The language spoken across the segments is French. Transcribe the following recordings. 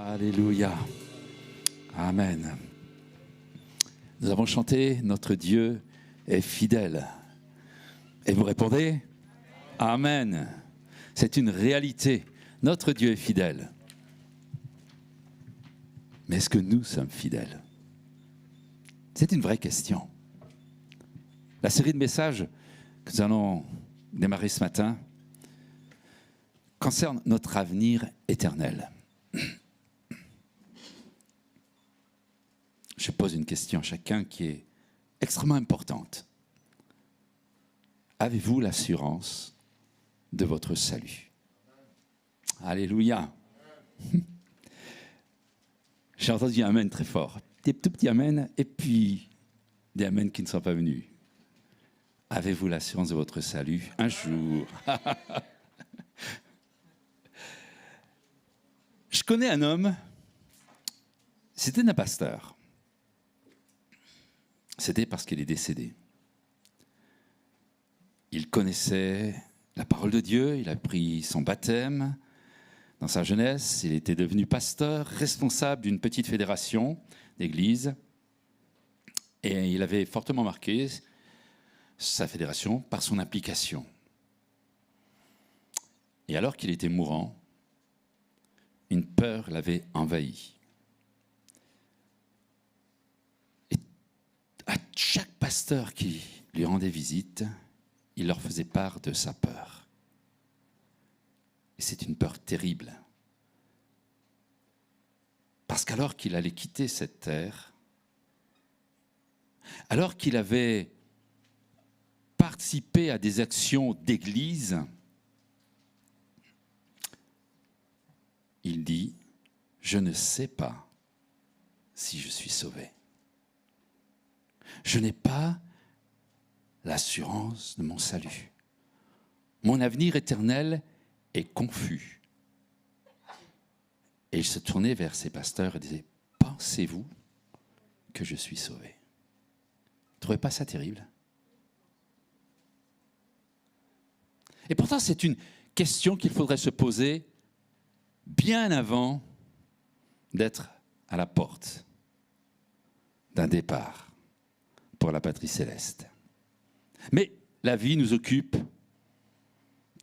Alléluia. Amen. Nous avons chanté « Notre Dieu est fidèle ». Et vous répondez « Amen ». C'est une réalité. Notre Dieu est fidèle. Mais est-ce que nous sommes fidèles? C'est une vraie question. La série de messages que nous allons démarrer ce matin concerne notre avenir éternel. Je pose une question à chacun qui est extrêmement importante. Avez-vous l'assurance de votre salut? Alléluia. J'ai entendu un amen très fort. Des tout petits amen et puis des amen qui ne sont pas venus. Avez-vous l'assurance de votre salut un jour? Je connais un homme, c'était un pasteur. C'était parce qu'il est décédé. Il connaissait la parole de Dieu, il a pris son baptême dans sa jeunesse, il était devenu pasteur, responsable d'une petite fédération d'église, et il avait fortement marqué sa fédération par son implication. Et alors qu'il était mourant, une peur l'avait envahi. Et à chaque pasteur qui lui rendait visite, il leur faisait part de sa peur. Et c'est une peur terrible. Parce qu'alors qu'il allait quitter cette terre, alors qu'il avait participé à des actions d'église, il dit « Je ne sais pas si je suis sauvé. Je n'ai pas l'assurance de mon salut. Mon avenir éternel est confus. » Et il se tournait vers ses pasteurs et disait « Pensez-vous que je suis sauvé ?» Vous ne trouvez pas ça terrible? Et pourtant, c'est une question qu'il faudrait se poser bien avant d'être à la porte d'un départ pour la patrie céleste. Mais la vie nous occupe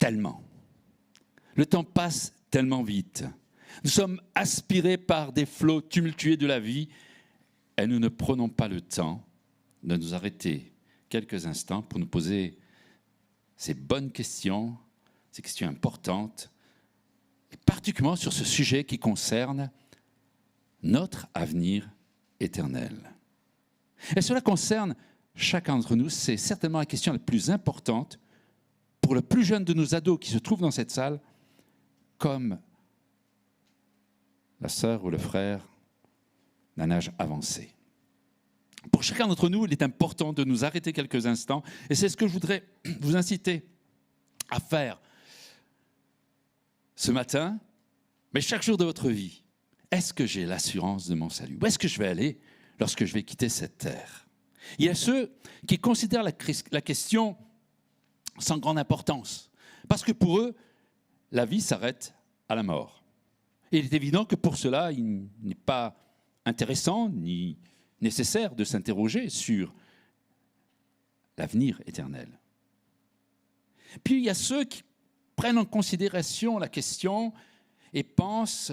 tellement. Le temps passe tellement vite. Nous sommes aspirés par des flots tumultueux de la vie et nous ne prenons pas le temps de nous arrêter quelques instants pour nous poser ces bonnes questions, ces questions importantes, et particulièrement sur ce sujet qui concerne notre avenir éternel. Et cela concerne chacun d'entre nous, c'est certainement la question la plus importante pour le plus jeune de nos ados qui se trouve dans cette salle, comme la sœur ou le frère d'un âge avancé. Pour chacun d'entre nous, il est important de nous arrêter quelques instants, et c'est ce que je voudrais vous inciter à faire ce matin, mais chaque jour de votre vie. Est-ce que j'ai l'assurance de mon salut? Où est-ce que je vais aller lorsque je vais quitter cette terre? Il y a ceux qui considèrent la question sans grande importance, parce que pour eux, la vie s'arrête à la mort. Et il est évident que pour cela, il n'est pas intéressant ni nécessaire de s'interroger sur l'avenir éternel. Puis il y a ceux qui prennent en considération la question et pensent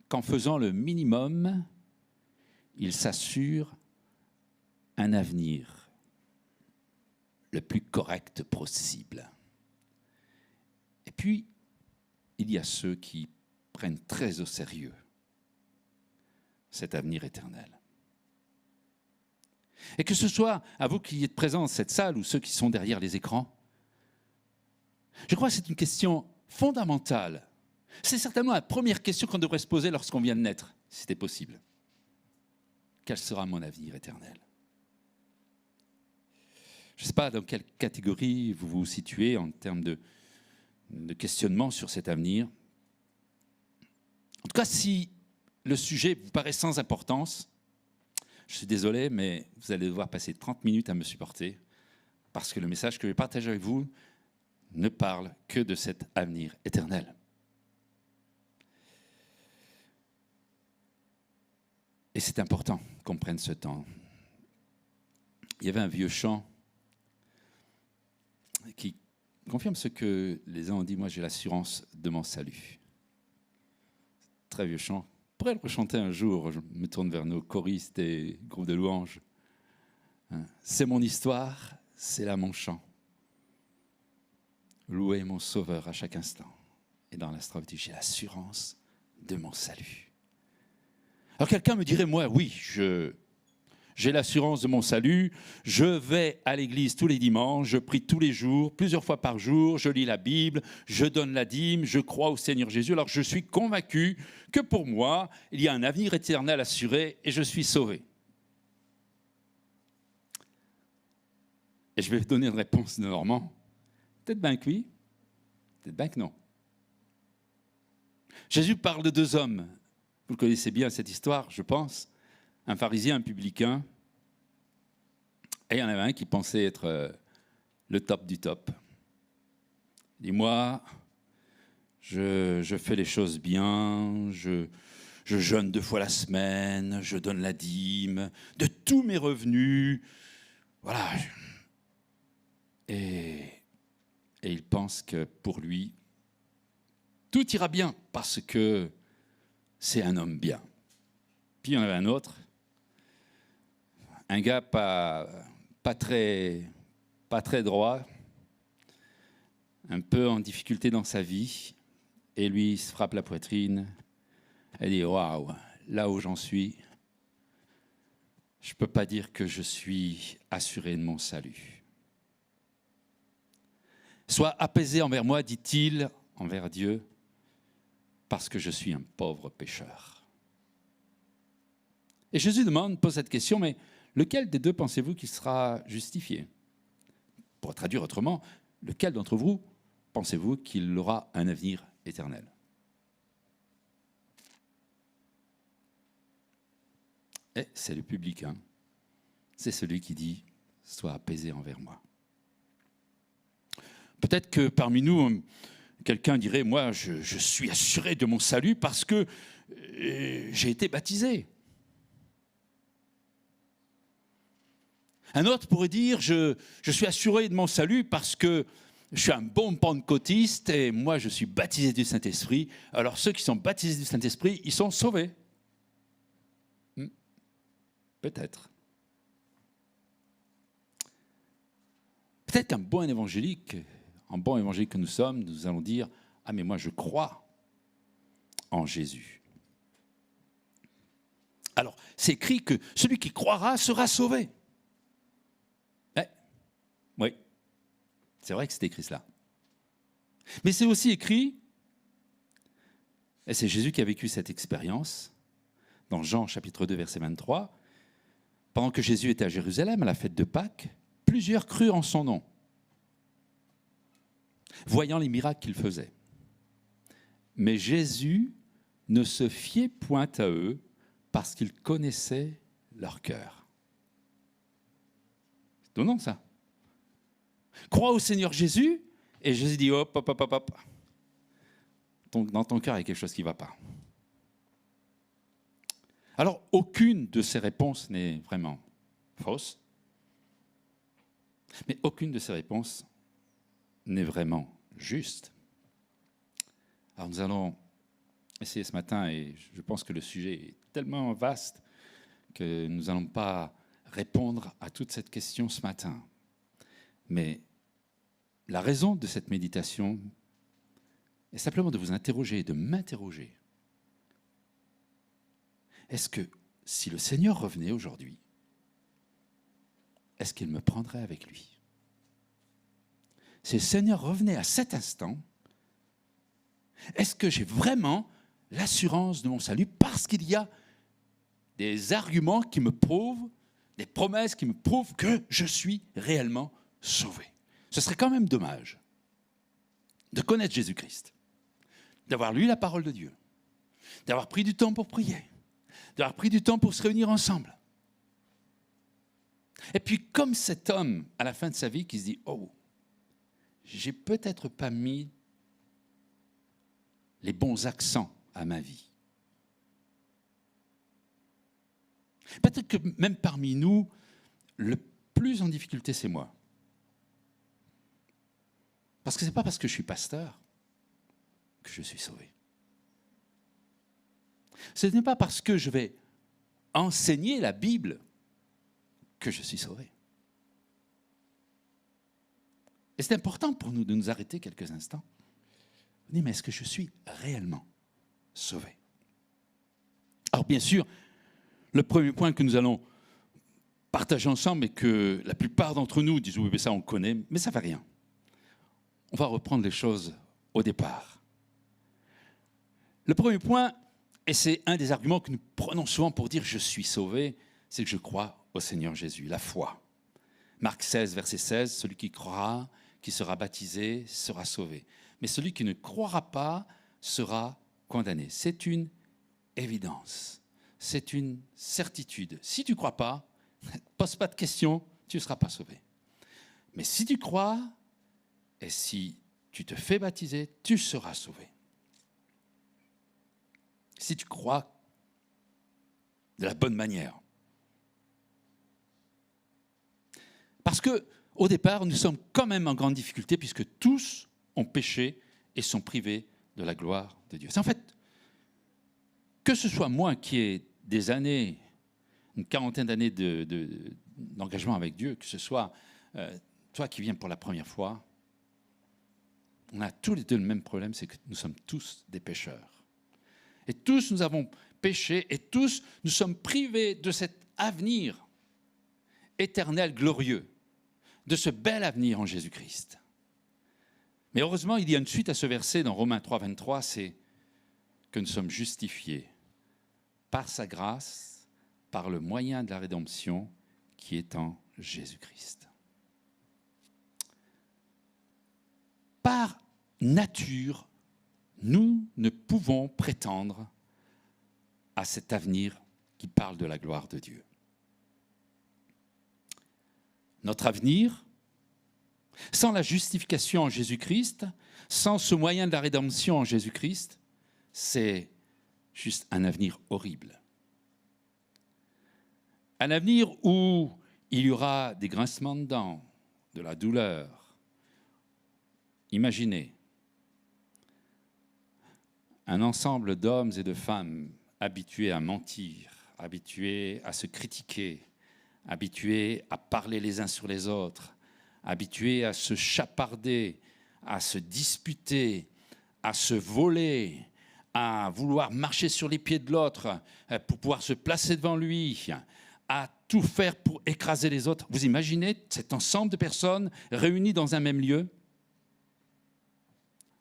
qu'en faisant le minimum, ils s'assurent un avenir le plus correct possible. Et puis, il y a ceux qui prennent très au sérieux cet avenir éternel. Et que ce soit à vous qui êtes présents dans cette salle ou ceux qui sont derrière les écrans, je crois que c'est une question fondamentale. C'est certainement la première question qu'on devrait se poser lorsqu'on vient de naître, si c'était possible. Quel sera mon avenir éternel? Je ne sais pas dans quelle catégorie vous vous situez en termes de questionnement sur cet avenir. En tout cas, si le sujet vous paraît sans importance, je suis désolé, mais vous allez devoir passer 30 minutes à me supporter parce que le message que je vais partager avec vous ne parle que de cet avenir éternel. c'est important qu'on prenne ce temps. Il y avait un vieux chant qui confirme ce que les uns ont dit, moi j'ai l'assurance de mon salut. Très vieux chant. On pourrait le rechanter un jour, je me tourne vers nos choristes et groupes de louanges. C'est mon histoire, c'est là mon chant. Louer mon sauveur à chaque instant. Et dans la strophe dit, j'ai l'assurance de mon salut. Alors quelqu'un me dirait, moi oui, j'ai l'assurance de mon salut, je vais à l'église tous les dimanches, je prie tous les jours, plusieurs fois par jour, je lis la Bible, je donne la dîme, je crois au Seigneur Jésus. Alors je suis convaincu que pour moi, il y a un avenir éternel assuré et je suis sauvé. Et je vais vous donner une réponse de Normand. Peut-être bien que oui, peut-être bien que non. Jésus parle de deux hommes. Vous connaissez bien cette histoire, je pense. Un pharisien, un publicain. Et il y en avait un qui pensait être le top du top. Il dit, moi, je fais les choses bien, je jeûne 2 fois la semaine, je donne la dîme, de tous mes revenus. Voilà. Et il pense que pour lui, tout ira bien parce que c'est un homme bien. Puis il y en avait un autre, un gars pas très droit, un peu en difficulté dans sa vie, et lui il se frappe la poitrine et dit, waouh, là où j'en suis, je ne peux pas dire que je suis assuré de mon salut. Sois apaisé envers moi, dit-il, envers Dieu, parce que je suis un pauvre pécheur. Et Jésus pose cette question, mais lequel des deux pensez-vous qui sera justifié? Pour traduire autrement, lequel d'entre vous pensez-vous qu'il aura un avenir éternel? Et c'est le publicain, c'est celui qui dit, sois apaisé envers moi. Peut-être que parmi nous, quelqu'un dirait, moi, je suis assuré de mon salut parce que j'ai été baptisé. Un autre pourrait dire, je suis assuré de mon salut parce que je suis un bon pentecôtiste et moi, je suis baptisé du Saint-Esprit. Alors, ceux qui sont baptisés du Saint-Esprit, ils sont sauvés. Peut-être. Peut-être qu'un bon évangélique que nous sommes, nous allons dire, ah mais moi je crois en Jésus. Alors, c'est écrit que celui qui croira sera sauvé. Oui, c'est vrai que c'est écrit cela. Mais c'est aussi écrit, et c'est Jésus qui a vécu cette expérience, dans Jean chapitre 2, verset 23, pendant que Jésus était à Jérusalem, à la fête de Pâques, plusieurs crurent en son nom, voyant les miracles qu'il faisait. Mais Jésus ne se fiait point à eux parce qu'il connaissait leur cœur. C'est étonnant ça. Crois au Seigneur Jésus, et Jésus dit hop. Dans ton cœur, il y a quelque chose qui ne va pas. Alors, aucune de ces réponses n'est vraiment fausse, mais aucune de ces réponses n'est vraiment juste. Alors, nous allons essayer ce matin, et je pense que le sujet est tellement vaste que nous n'allons pas répondre à toute cette question ce matin. Mais la raison de cette méditation est simplement de vous interroger, de m'interroger. Est-ce que si le Seigneur revenait aujourd'hui, est-ce qu'il me prendrait avec lui? Si le Seigneur revenait à cet instant, est-ce que j'ai vraiment l'assurance de mon salut parce qu'il y a des arguments qui me prouvent, des promesses qui me prouvent que je suis réellement sauvé? Ce serait quand même dommage de connaître Jésus-Christ, d'avoir lu la parole de Dieu, d'avoir pris du temps pour prier, d'avoir pris du temps pour se réunir ensemble. Et puis comme cet homme, à la fin de sa vie, qui se dit « Oh, j'ai peut-être pas mis les bons accents à ma vie. » Peut-être que même parmi nous, le plus en difficulté, c'est moi. Parce que ce n'est pas parce que je suis pasteur que je suis sauvé. Ce n'est pas parce que je vais enseigner la Bible que je suis sauvé. Et c'est important pour nous de nous arrêter quelques instants. On dit, mais est-ce que je suis réellement sauvé? Alors bien sûr, le premier point que nous allons partager ensemble et que la plupart d'entre nous disent, oui, mais ça on connaît, mais ça ne fait rien. On va reprendre les choses au départ. Le premier point, et c'est un des arguments que nous prenons souvent pour dire je suis sauvé, c'est que je crois au Seigneur Jésus, la foi. Marc 16, verset 16, celui qui croira, qui sera baptisé, sera sauvé. Mais celui qui ne croira pas sera condamné. C'est une évidence, c'est une certitude. Si tu ne crois pas, ne pose pas de questions, tu ne seras pas sauvé. Mais si tu crois, et si tu te fais baptiser, tu seras sauvé. Si tu crois de la bonne manière. Parce qu'au départ, nous sommes quand même en grande difficulté puisque tous ont péché et sont privés de la gloire de Dieu. C'est en fait, que ce soit moi qui ai des années, une quarantaine d'années d'engagement avec Dieu, que ce soit toi qui viens pour la première fois, on a tous les deux le même problème, c'est que nous sommes tous des pécheurs. Et tous nous avons péché et tous nous sommes privés de cet avenir éternel, glorieux, de ce bel avenir en Jésus-Christ. Mais heureusement, il y a une suite à ce verset dans Romains 3, 23, c'est que nous sommes justifiés par sa grâce, par le moyen de la rédemption qui est en Jésus-Christ. Par nature, nous ne pouvons prétendre à cet avenir qui parle de la gloire de Dieu. Notre avenir, sans la justification en Jésus-Christ, sans ce moyen de la rédemption en Jésus-Christ, c'est juste un avenir horrible. Un avenir où il y aura des grincements de dents, de la douleur. Imaginez un ensemble d'hommes et de femmes habitués à mentir, habitués à se critiquer, habitués à parler les uns sur les autres, habitués à se chaparder, à se disputer, à se voler, à vouloir marcher sur les pieds de l'autre pour pouvoir se placer devant lui, à tout faire pour écraser les autres. Vous imaginez cet ensemble de personnes réunies dans un même lieu?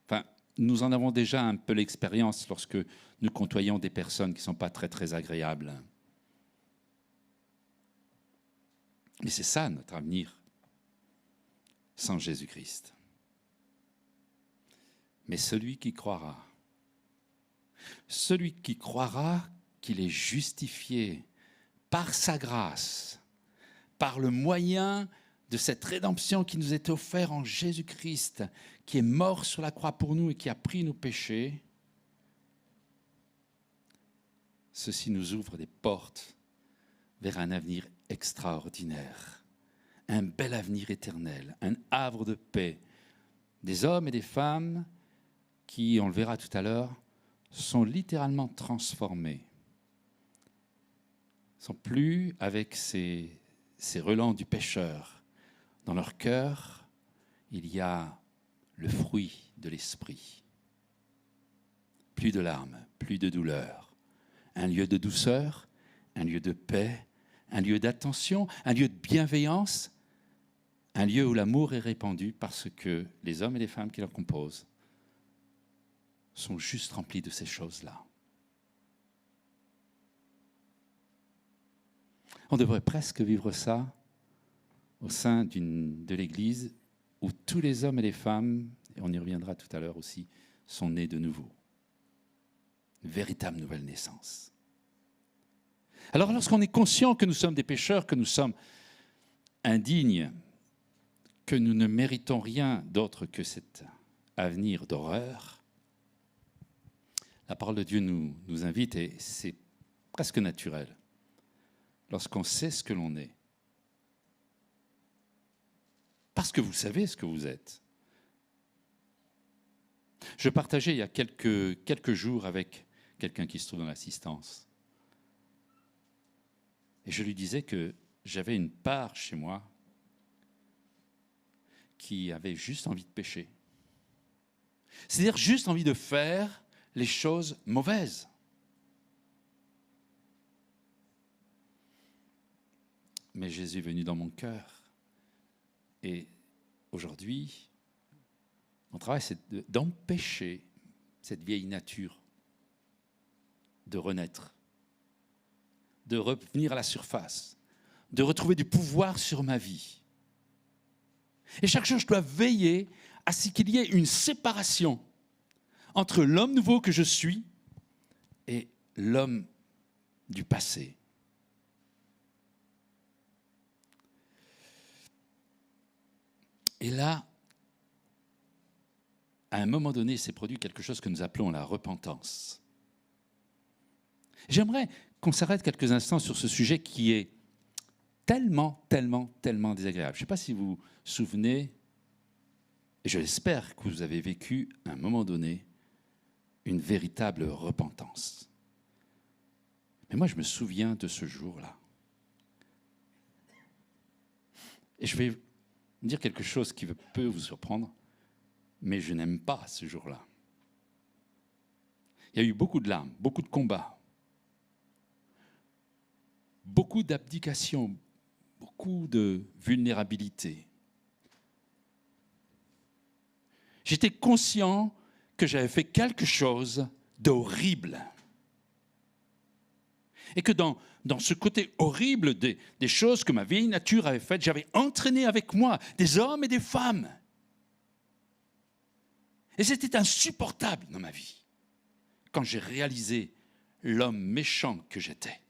Enfin, nous en avons déjà un peu l'expérience lorsque nous côtoyons des personnes qui ne sont pas très, très agréables. Mais c'est ça notre avenir sans Jésus-Christ. Mais celui qui croira qu'il est justifié par sa grâce, par le moyen de cette rédemption qui nous est offerte en Jésus-Christ, qui est mort sur la croix pour nous et qui a pris nos péchés, ceci nous ouvre des portes vers un avenir extraordinaire, un bel avenir éternel, un havre de paix. Des hommes et des femmes qui, on le verra tout à l'heure, sont littéralement transformés. Ils ne sont plus avec ces relents du pécheur. Dans leur cœur, il y a le fruit de l'esprit. Plus de larmes, plus de douleur. Un lieu de douceur, un lieu de paix, un lieu d'attention, un lieu de bienveillance, un lieu où l'amour est répandu parce que les hommes et les femmes qui le composent sont juste remplis de ces choses-là. On devrait presque vivre ça au sein de l'Église où tous les hommes et les femmes, et on y reviendra tout à l'heure aussi, sont nés de nouveau. Une véritable nouvelle naissance. Alors lorsqu'on est conscient que nous sommes des pécheurs, que nous sommes indignes, que nous ne méritons rien d'autre que cet avenir d'horreur, la parole de Dieu nous invite, et c'est presque naturel. lorsqu'on sait ce que l'on est. Parce que vous savez ce que vous êtes. Je partageais il y a quelques jours avec quelqu'un qui se trouve dans l'assistance. Et je lui disais que j'avais une part chez moi qui avait juste envie de pécher. C'est-à-dire juste envie de faire les choses mauvaises. Mais Jésus est venu dans mon cœur. Et aujourd'hui, mon travail, c'est d'empêcher cette vieille nature de renaître, de revenir à la surface, de retrouver du pouvoir sur ma vie. Et chaque jour, je dois veiller à ce qu'il y ait une séparation entre l'homme nouveau que je suis et l'homme du passé. Et là, à un moment donné, s'est produit quelque chose que nous appelons la repentance. J'aimerais qu'on s'arrête quelques instants sur ce sujet qui est tellement désagréable. Je ne sais pas si vous vous souvenez, et je l'espère que vous avez vécu à un moment donné une véritable repentance. Mais moi, je me souviens de ce jour-là. Et je vais dire quelque chose qui peut vous surprendre, mais je n'aime pas ce jour-là. Il y a eu beaucoup de larmes, beaucoup de combats, beaucoup d'abdication, beaucoup de vulnérabilité. J'étais conscient que j'avais fait quelque chose d'horrible. Et que dans ce côté horrible des choses que ma vieille nature avait faites, j'avais entraîné avec moi des hommes et des femmes. Et c'était insupportable dans ma vie, quand j'ai réalisé l'homme méchant que j'étais.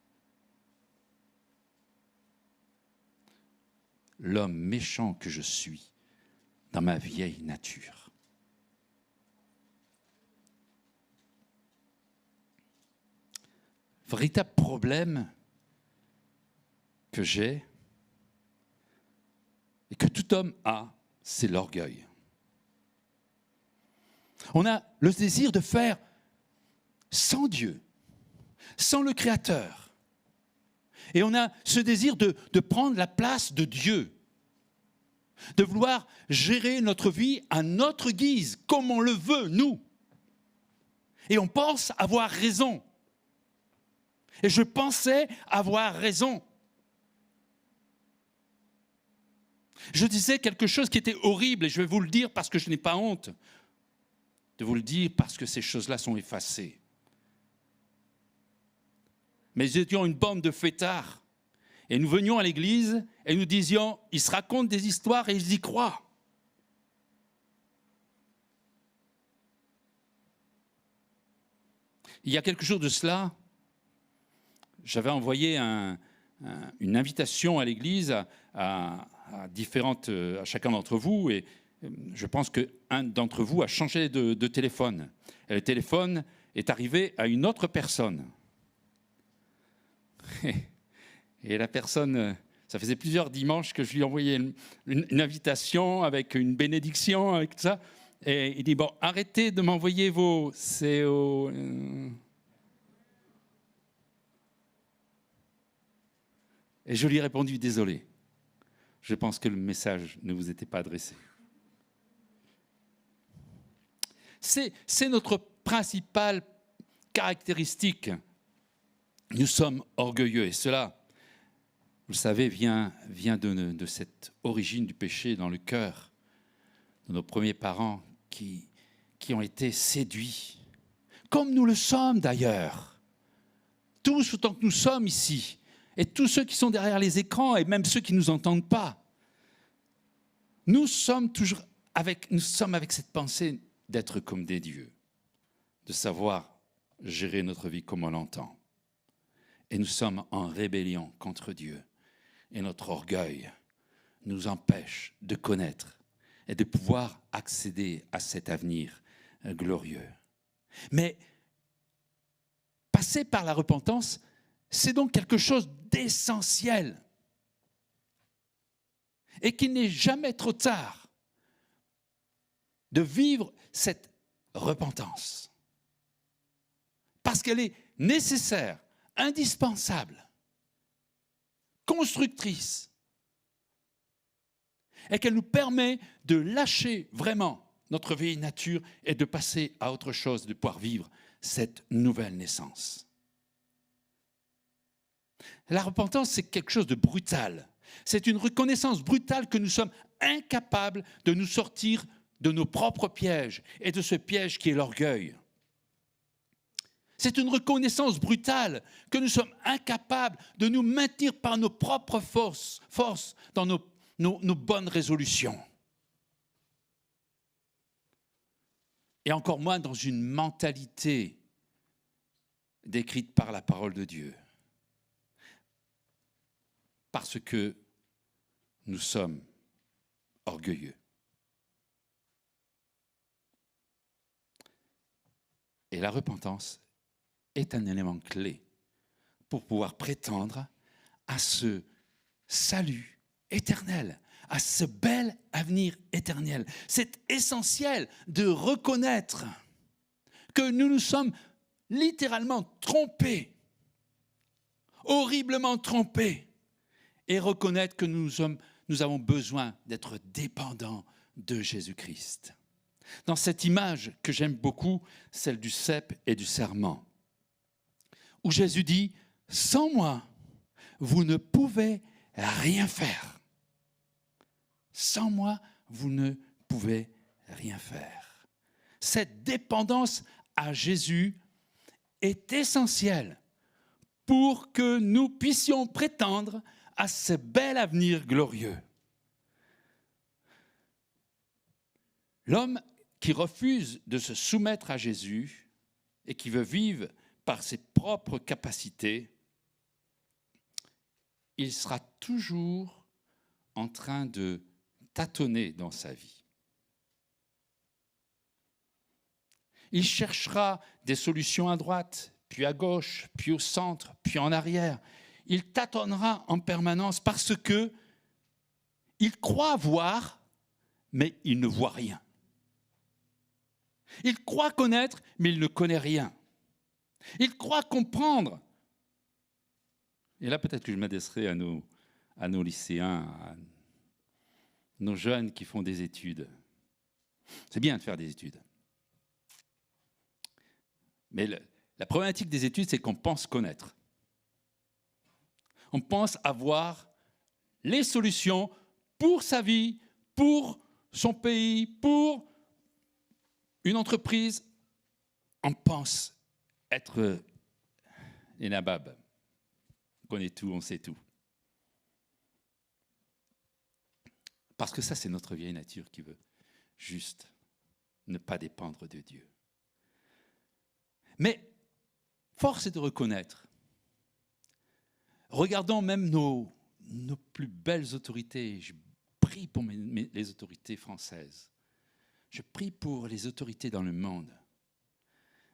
L'homme méchant que je suis dans ma vieille nature. Véritable problème que j'ai et que tout homme a, c'est l'orgueil. On a le désir de faire sans Dieu, sans le Créateur. Et on a ce désir de prendre la place de Dieu, de vouloir gérer notre vie à notre guise, comme on le veut, nous. Et on pense avoir raison. Et je pensais avoir raison. Je disais quelque chose qui était horrible, et je vais vous le dire parce que je n'ai pas honte de vous le dire, parce que ces choses-là sont effacées. Mais nous étions une bande de fêtards, et nous venions à l'église, et nous disions, ils se racontent des histoires et ils y croient. Il y a quelques jours de cela, j'avais envoyé une invitation à l'église à chacun d'entre vous, et je pense qu'un d'entre vous a changé de téléphone. Et le téléphone est arrivé à une autre personne. Et la personne, ça faisait plusieurs dimanches que je lui envoyais une invitation avec une bénédiction, avec tout ça. Et il dit, bon, arrêtez de m'envoyer vos CO... Et je lui ai répondu, désolé, je pense que le message ne vous était pas adressé. C'est notre principale caractéristique. Nous sommes orgueilleux, et cela, vous le savez, vient de cette origine du péché dans le cœur de nos premiers parents qui ont été séduits, comme nous le sommes d'ailleurs, tous autant que nous sommes ici. Et tous ceux qui sont derrière les écrans, et même ceux qui ne nous entendent pas, nous sommes avec cette pensée d'être comme des dieux, de savoir gérer notre vie comme on l'entend. Et nous sommes en rébellion contre Dieu. Et notre orgueil nous empêche de connaître et de pouvoir accéder à cet avenir glorieux. Mais passer par la repentance, C'est donc quelque chose d'essentiel et qu'il n'est jamais trop tard de vivre cette repentance. Parce qu'elle est nécessaire, indispensable, constructrice, et qu'elle nous permet de lâcher vraiment notre vieille nature et de passer à autre chose, de pouvoir vivre cette nouvelle naissance. La repentance, c'est quelque chose de brutal. C'est une reconnaissance brutale que nous sommes incapables de nous sortir de nos propres pièges et de ce piège qui est l'orgueil. C'est une reconnaissance brutale que nous sommes incapables de nous maintenir par nos propres forces dans nos bonnes résolutions. Et encore moins dans une mentalité décrite par la parole de Dieu. Parce que nous sommes orgueilleux. Et la repentance est un élément clé pour pouvoir prétendre à ce salut éternel, à ce bel avenir éternel. C'est essentiel de reconnaître que nous nous sommes littéralement trompés, horriblement trompés, et reconnaître que nous avons besoin d'être dépendants de Jésus-Christ. Dans cette image que j'aime beaucoup, celle du cep et du serment, où Jésus dit « Sans moi, vous ne pouvez rien faire. Sans moi, vous ne pouvez rien faire. » Cette dépendance à Jésus est essentielle pour que nous puissions prétendre à ce bel avenir glorieux. L'homme qui refuse de se soumettre à Jésus et qui veut vivre par ses propres capacités, il sera toujours en train de tâtonner dans sa vie. Il cherchera des solutions à droite, puis à gauche, puis au centre, puis en arrière. Il tâtonnera en permanence parce que il croit voir, mais il ne voit rien. Il croit connaître, mais il ne connaît rien. Il croit comprendre. Et là, peut-être que je m'adresserai à nos lycéens, à nos jeunes qui font des études. C'est bien de faire des études. Mais la problématique des études, c'est qu'on pense connaître. On pense avoir les solutions pour sa vie, pour son pays, pour une entreprise. On pense être les nababs. On connaît tout, on sait tout. Parce que ça, c'est notre vieille nature qui veut juste ne pas dépendre de Dieu. Mais force est de reconnaître. Regardons même nos plus belles autorités. Je prie pour les autorités françaises. Je prie pour les autorités dans le monde.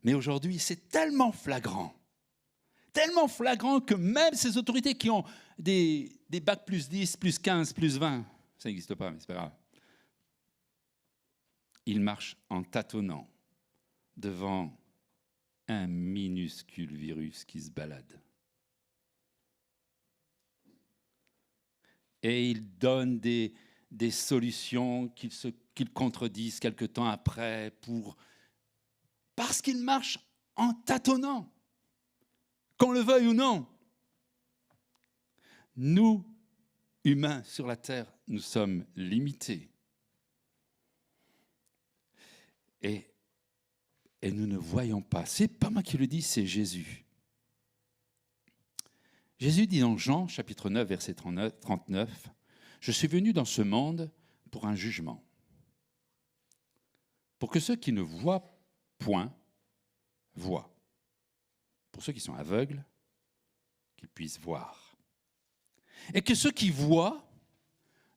Mais aujourd'hui, c'est tellement flagrant que même ces autorités qui ont des bacs plus 10, plus 15, plus 20, ça n'existe pas, mais c'est pas grave, ils marchent en tâtonnant devant un minuscule virus qui se balade. Et ils donnent des solutions qu'ils contredisent quelque temps après parce qu'ils marchent en tâtonnant, qu'on le veuille ou non. Nous, humains sur la terre, nous sommes limités. Et nous ne voyons pas. C'est pas moi qui le dis, c'est Jésus. Jésus dit dans Jean, chapitre 9, verset 39, « Je suis venu dans ce monde pour un jugement, pour que ceux qui ne voient point voient, pour ceux qui sont aveugles, qu'ils puissent voir, et que ceux qui voient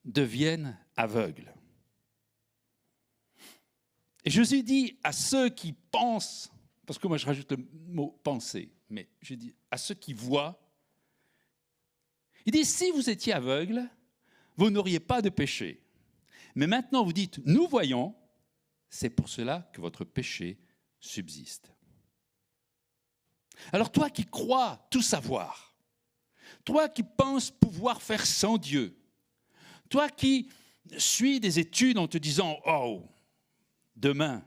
deviennent aveugles. » Et Jésus dit à ceux qui pensent, parce que moi je rajoute le mot « penser », mais je dis à ceux qui voient, Il dit, si vous étiez aveugle, vous n'auriez pas de péché. Mais maintenant, vous dites, nous voyons, c'est pour cela que votre péché subsiste. Alors toi qui crois tout savoir, toi qui penses pouvoir faire sans Dieu, toi qui suis des études en te disant « Oh, demain »,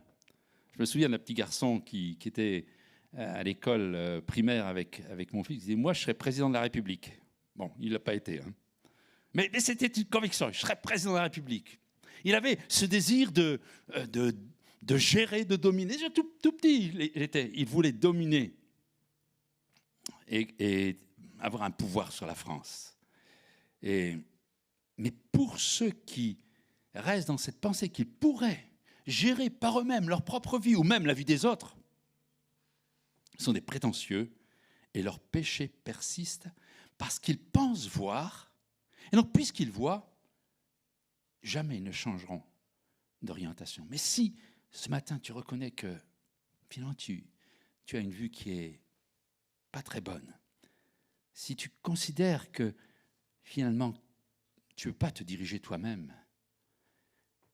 je me souviens d'un petit garçon qui était à l'école primaire avec mon fils, il disait « Moi, je serai président de la République ». Bon, il ne l'a pas été. Hein. Mais c'était une conviction, je serai président de la République. Il avait ce désir de gérer, de dominer. Tout petit, il voulait dominer et avoir un pouvoir sur la France. Mais pour ceux qui restent dans cette pensée qu'ils pourraient gérer par eux-mêmes leur propre vie ou même la vie des autres, sont des prétentieux et leur péché persiste parce qu'ils pensent voir. Et donc, puisqu'ils voient, jamais ils ne changeront d'orientation. Mais si ce matin tu reconnais que finalement tu as une vue qui est pas très bonne, si tu considères que finalement tu ne veux pas te diriger toi-même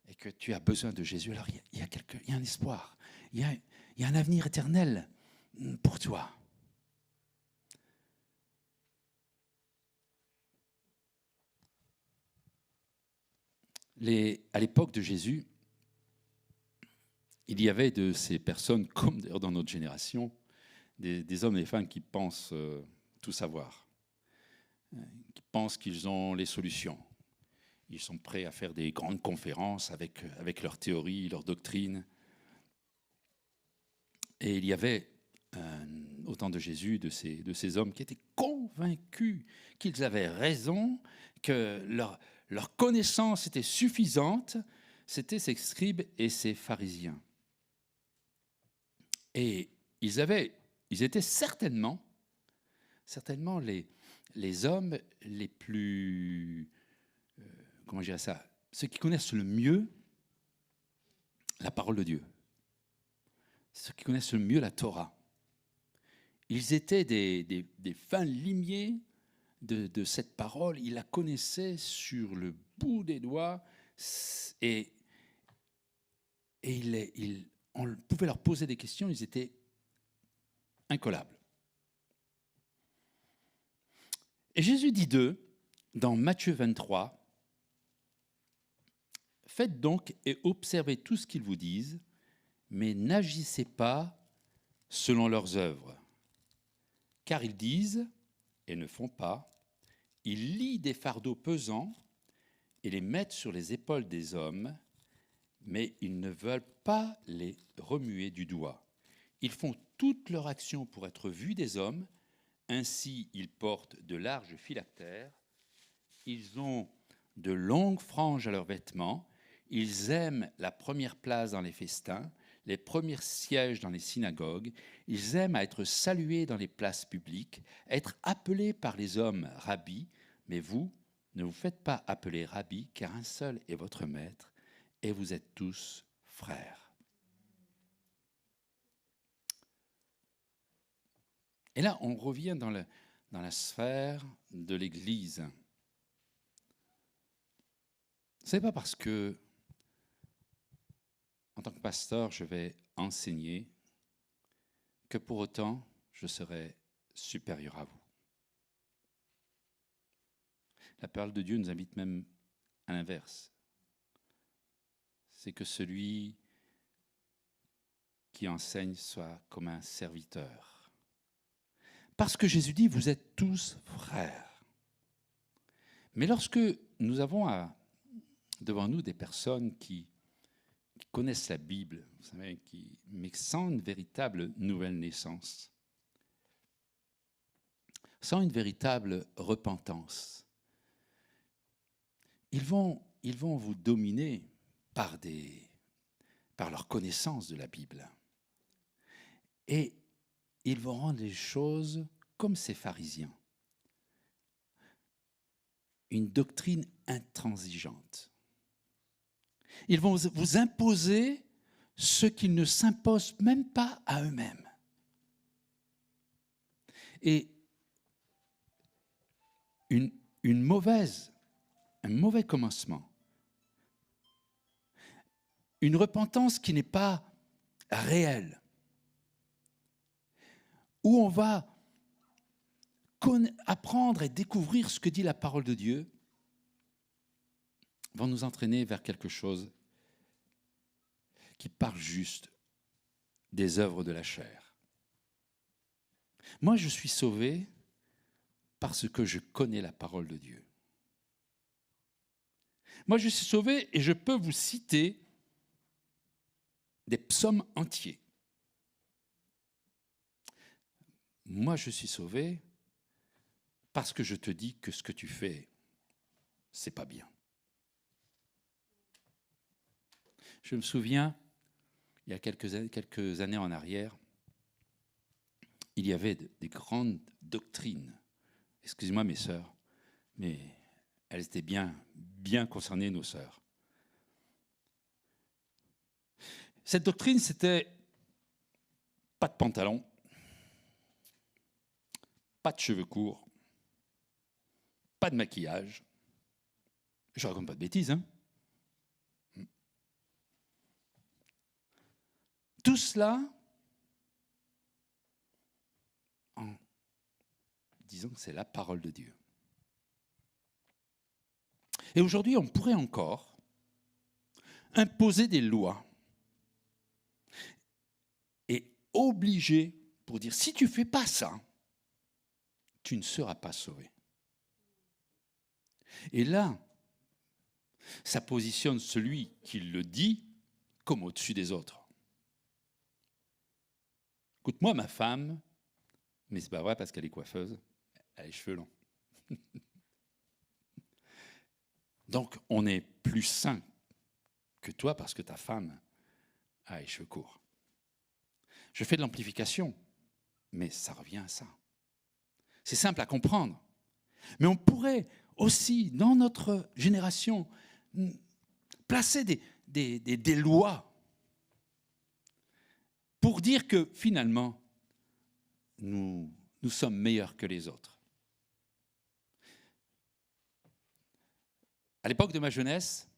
et que tu as besoin de Jésus, alors il y a un espoir, il y a un avenir éternel pour toi. À l'époque de Jésus, il y avait de ces personnes, comme d'ailleurs dans notre génération, des hommes et des femmes qui pensent tout savoir, qui pensent qu'ils ont les solutions. Ils sont prêts à faire des grandes conférences avec leurs théories, leurs doctrines. Et il y avait, au temps de Jésus, de ces hommes qui étaient convaincus qu'ils avaient raison, que leur connaissance était suffisante. C'était ces scribes et ces pharisiens. Et ils étaient certainement les hommes les plus, comment je dirais ça, ceux qui connaissent le mieux la parole de Dieu, ceux qui connaissent le mieux la Torah. Ils étaient des fins limiers de cette parole, ils la connaissaient sur le bout des doigts et on pouvait leur poser des questions, ils étaient incollables. Et Jésus dit d'eux, dans Matthieu 23, « Faites donc et observez tout ce qu'ils vous disent, mais n'agissez pas selon leurs œuvres. Car ils disent et ne font pas, ils lient des fardeaux pesants et les mettent sur les épaules des hommes, mais ils ne veulent pas les remuer du doigt. Ils font toute leur action pour être vus des hommes, ainsi ils portent de larges phylactères, ils ont de longues franges à leurs vêtements, ils aiment la première place dans les festins, les premiers sièges dans les synagogues, ils aiment à être salués dans les places publiques, être appelés par les hommes rabbis, mais vous, ne vous faites pas appeler rabbi, car un seul est votre maître, et vous êtes tous frères. » Et là, on revient dans la sphère de l'Église. Ce n'est pas parce que, en tant que pasteur, je vais enseigner que pour autant, je serai supérieur à vous. La parole de Dieu nous invite même à l'inverse. C'est que celui qui enseigne soit comme un serviteur. Parce que Jésus dit, vous êtes tous frères. Mais lorsque nous avons devant nous des personnes qui connaissent la Bible, vous savez, mais sans une véritable nouvelle naissance, sans une véritable repentance, ils vont vous dominer par leur connaissance de la Bible. Et ils vont rendre les choses comme ces pharisiens. Une doctrine intransigeante. Ils vont vous imposer ce qu'ils ne s'imposent même pas à eux-mêmes. Et un mauvais commencement. Une repentance qui n'est pas réelle. Où on va apprendre et découvrir ce que dit la parole de Dieu, vont nous entraîner vers quelque chose qui part juste des œuvres de la chair. Moi, je suis sauvé parce que je connais la parole de Dieu. Moi, je suis sauvé et je peux vous citer des psaumes entiers. Moi, je suis sauvé parce que je te dis que ce que tu fais, c'est pas bien. Je me souviens, il y a quelques années en arrière, il y avait des grandes doctrines. Excusez-moi mes sœurs, mais elles étaient bien concernées, nos sœurs. Cette doctrine, c'était pas de pantalon, pas de cheveux courts, pas de maquillage. Je raconte pas de bêtises, hein. Tout cela en disant que c'est la parole de Dieu. Et aujourd'hui, on pourrait encore imposer des lois et obliger pour dire, si tu ne fais pas ça, tu ne seras pas sauvé. Et là, ça positionne celui qui le dit comme au-dessus des autres. Écoute, moi, ma femme, mais c'est pas vrai parce qu'elle est coiffeuse, elle a les cheveux longs. Donc, on est plus saint que toi parce que ta femme a les cheveux courts. Je fais de l'amplification, mais ça revient à ça. C'est simple à comprendre. Mais on pourrait aussi, dans notre génération, placer des lois pour dire que finalement, nous sommes meilleurs que les autres. À l'époque de ma jeunesse,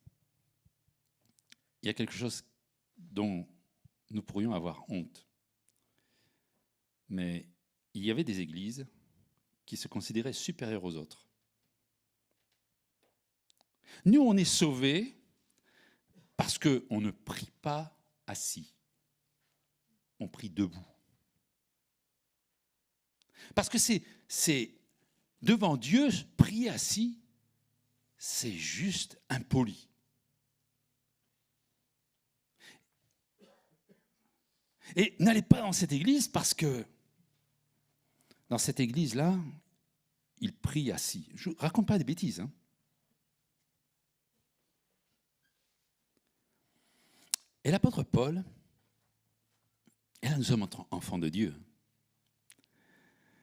il y a quelque chose dont nous pourrions avoir honte. Mais il y avait des églises qui se considéraient supérieures aux autres. Nous, on est sauvés parce qu'on ne prie pas assis. On prie debout. Parce que c'est devant Dieu, prier assis, c'est juste impoli. Et n'allez pas dans cette église parce que dans cette église-là, ils prient assis. Je ne raconte pas des bêtises, hein. Et l'apôtre Paul, et là nous sommes enfants de Dieu.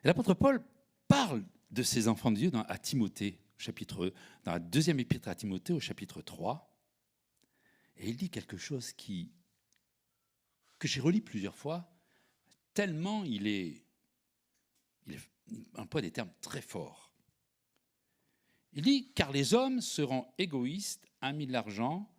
Et l'apôtre Paul parle de ces enfants de Dieu à Timothée, dans la deuxième épître à Timothée, au chapitre 3. Et il dit quelque chose que j'ai relu plusieurs fois, tellement il emploie des termes très forts. Il dit « Car les hommes seront égoïstes, amis de l'argent,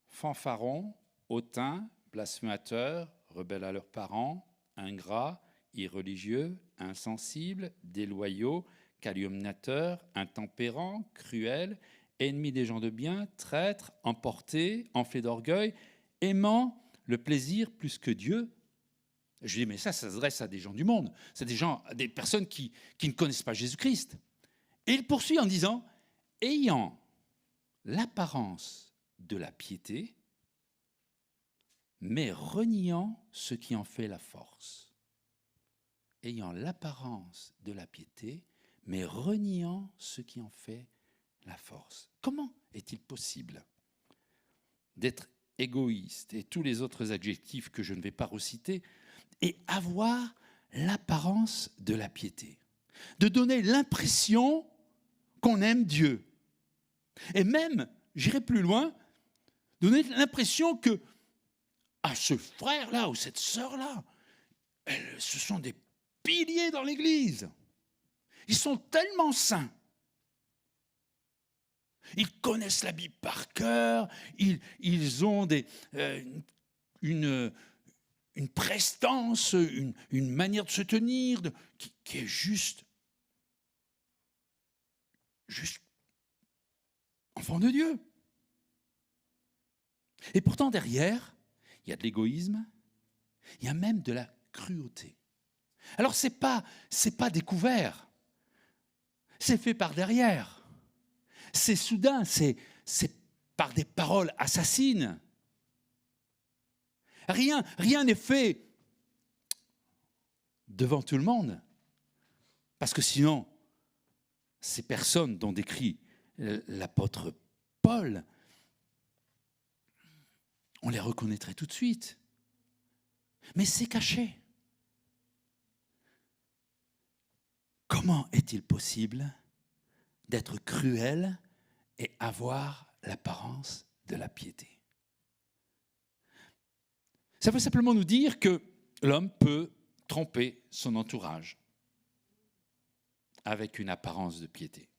fanfarons, hautains, blasphémateurs, rebelles à leurs parents, ingrats, irreligieux, insensibles, déloyaux, calomniateurs, intempérants, cruels, ennemis des gens de bien, traîtres, emportés, enflés d'orgueil, aimant le plaisir plus que Dieu. » Je dis, mais ça s'adresse à des gens du monde. C'est des personnes qui ne connaissent pas Jésus-Christ. Et il poursuit en disant, ayant l'apparence de la piété, mais reniant ce qui en fait la force. Ayant l'apparence de la piété, mais reniant ce qui en fait la force. Comment est-il possible d'être égoïste et tous les autres adjectifs que je ne vais pas reciter et avoir l'apparence de la piété? De donner l'impression qu'on aime Dieu. Et même, j'irai plus loin, donner l'impression que ce frère-là ou cette sœur-là, ce sont des piliers dans l'Église. Ils sont tellement saints. Ils connaissent la Bible par cœur, ils ont une prestance, une manière de se tenir qui est juste enfant de Dieu. Et pourtant, derrière, il y a de l'égoïsme, il y a même de la cruauté. Alors, c'est pas découvert, c'est fait par derrière. C'est soudain, c'est par des paroles assassines. Rien n'est fait devant tout le monde, parce que sinon, ces personnes dont décrit l'apôtre Paul, on les reconnaîtrait tout de suite. Mais c'est caché. Comment est-il possible d'être cruel et avoir l'apparence de la piété? Ça veut simplement nous dire que l'homme peut tromper son entourage avec une apparence de piété.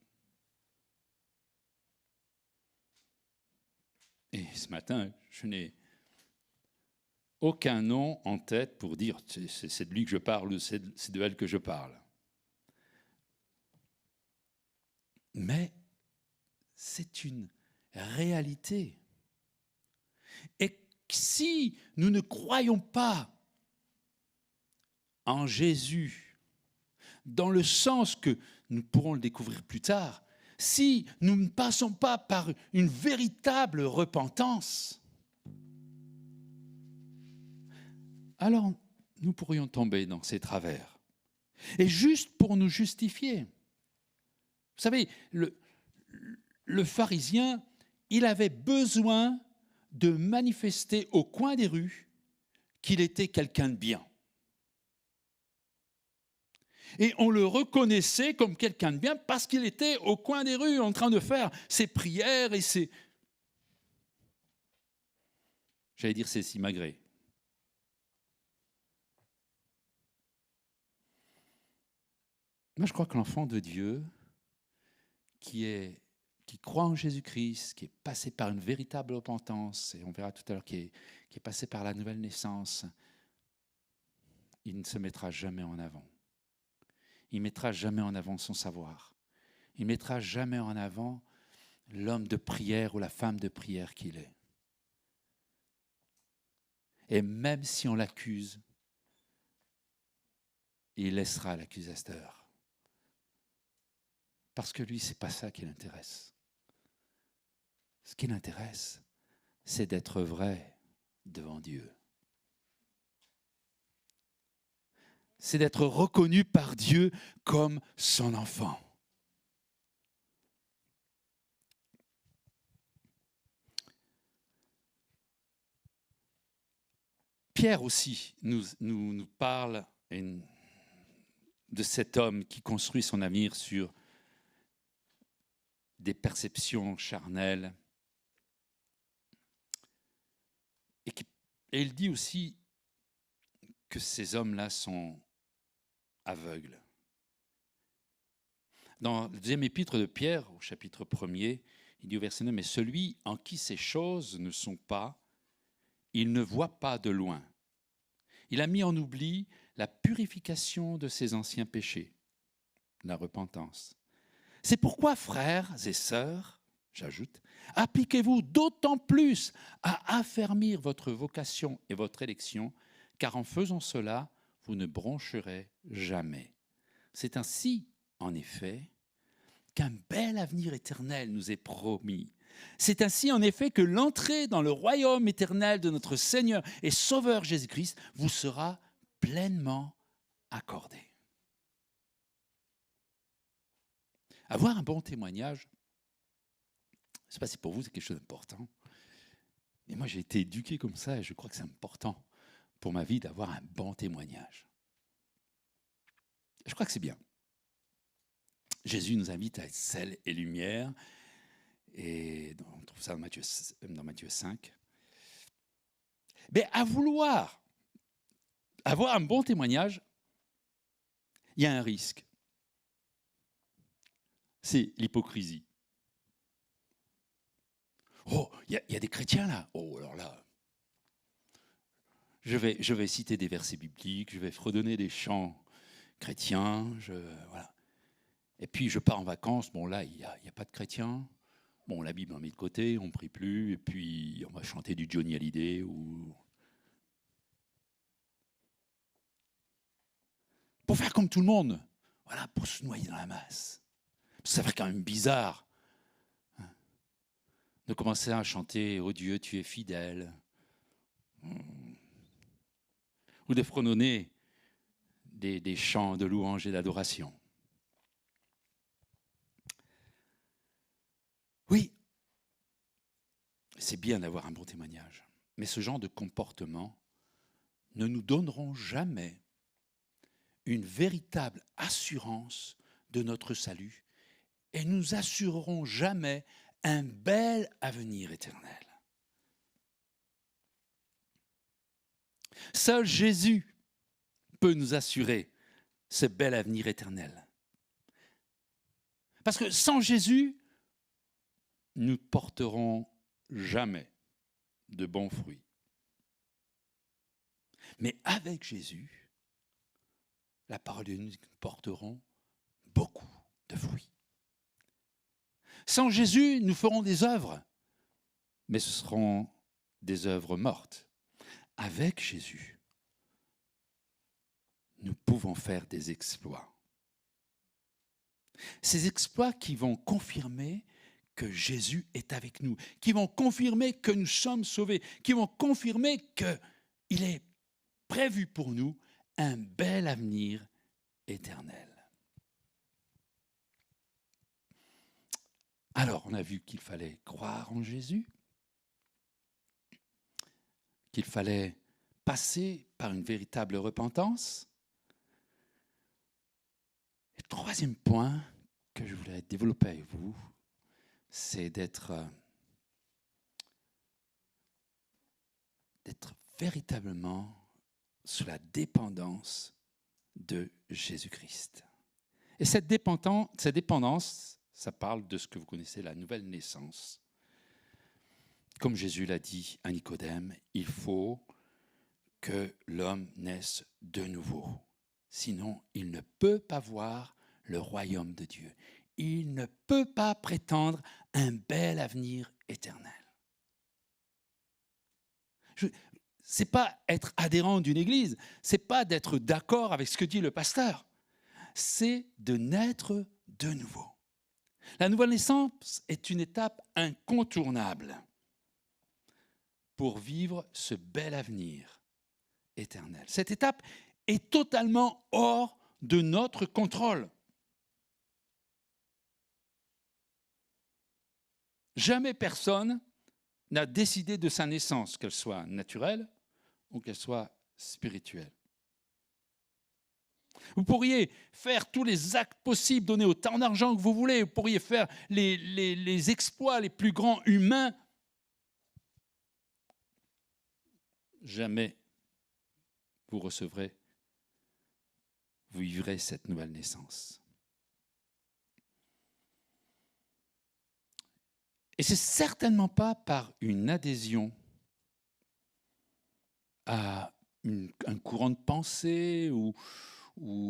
Et ce matin, je n'ai aucun nom en tête pour dire c'est de lui que je parle ou c'est de elle que je parle. Mais c'est une réalité. Et si nous ne croyons pas en Jésus, dans le sens que nous pourrons le découvrir plus tard, si nous ne passons pas par une véritable repentance, alors nous pourrions tomber dans ces travers. Et juste pour nous justifier. Vous savez, le pharisien, il avait besoin de manifester au coin des rues qu'il était quelqu'un de bien. Et on le reconnaissait comme quelqu'un de bien parce qu'il était au coin des rues en train de faire ses prières et ses... J'allais dire ses simagrées. Moi, je crois que l'enfant de Dieu, qui croit en Jésus-Christ, qui est passé par une véritable repentance, et on verra tout à l'heure, qui est passé par la nouvelle naissance, il ne se mettra jamais en avant. Il ne mettra jamais en avant son savoir. Il ne mettra jamais en avant l'homme de prière ou la femme de prière qu'il est. Et même si on l'accuse, il laissera l'accusateur. Parce que lui, ce n'est pas ça qui l'intéresse. Ce qui l'intéresse, c'est d'être vrai devant Dieu. C'est d'être reconnu par Dieu comme son enfant. Pierre aussi nous parle de cet homme qui construit son avenir sur des perceptions charnelles. Et il dit aussi que ces hommes-là sont aveugles. Dans le deuxième épître de Pierre, au chapitre 1er, il dit au verset 9, « Mais celui en qui ces choses ne sont pas, il ne voit pas de loin. Il a mis en oubli la purification de ses anciens péchés, la repentance. C'est pourquoi, frères et sœurs, j'ajoute, appliquez-vous d'autant plus à affermir votre vocation et votre élection, car en faisant cela, vous ne broncherez jamais. C'est ainsi, en effet, qu'un bel avenir éternel nous est promis. C'est ainsi, en effet, que l'entrée dans le royaume éternel de notre Seigneur et Sauveur Jésus-Christ vous sera pleinement accordée. » Avoir un bon témoignage, je ne sais pas si pour vous c'est quelque chose d'important, mais moi j'ai été éduqué comme ça et je crois que c'est important pour ma vie d'avoir un bon témoignage. Je crois que c'est bien. Jésus nous invite à être sel et lumière, et on trouve ça dans Matthieu 5. Mais à vouloir avoir un bon témoignage, il y a un risque. C'est l'hypocrisie. Oh, il y a des chrétiens là. Oh, alors là, je vais citer des versets bibliques, je vais fredonner des chants chrétiens, voilà. Et puis je pars en vacances, bon là, il y a pas de chrétiens. Bon, la Bible on met de côté, on ne prie plus, et puis on va chanter du Johnny Hallyday ou... Pour faire comme tout le monde, voilà, pour se noyer dans la masse. Ça fait quand même bizarre de commencer à chanter « Oh Dieu, tu es fidèle ». Ou de fredonner des chants de louange et d'adoration. Oui, c'est bien d'avoir un bon témoignage, mais ce genre de comportement ne nous donneront jamais une véritable assurance de notre salut et nous assureront jamais un bel avenir éternel. Seul Jésus peut nous assurer ce bel avenir éternel. Parce que sans Jésus, nous ne porterons jamais de bons fruits. Mais avec Jésus, la parole de Dieu, nous porterons beaucoup de fruits. Sans Jésus, nous ferons des œuvres, mais ce seront des œuvres mortes. Avec Jésus, nous pouvons faire des exploits. Ces exploits qui vont confirmer que Jésus est avec nous, qui vont confirmer que nous sommes sauvés, qui vont confirmer qu'il est prévu pour nous un bel avenir éternel. Alors, on a vu qu'il fallait croire en Jésus, qu'il fallait passer par une véritable repentance. Et le troisième point que je voulais développer avec vous, c'est d'être véritablement sous la dépendance de Jésus-Christ. Et cette dépendance, ça parle de ce que vous connaissez, la nouvelle naissance. Comme Jésus l'a dit à Nicodème, il faut que l'homme naisse de nouveau. Sinon, il ne peut pas voir le royaume de Dieu. Il ne peut pas prétendre un bel avenir éternel. Ce n'est pas être adhérent d'une église, ce n'est pas d'être d'accord avec ce que dit le pasteur, c'est de naître de nouveau. La nouvelle naissance est une étape incontournable pour vivre ce bel avenir éternel. Cette étape est totalement hors de notre contrôle. Jamais personne n'a décidé de sa naissance, qu'elle soit naturelle ou qu'elle soit spirituelle. Vous pourriez faire tous les actes possibles, donner autant d'argent que vous voulez, vous pourriez faire les exploits les plus grands humains. Jamais vous vivrez cette nouvelle naissance. Et c'est certainement pas par une adhésion à un courant de pensée ou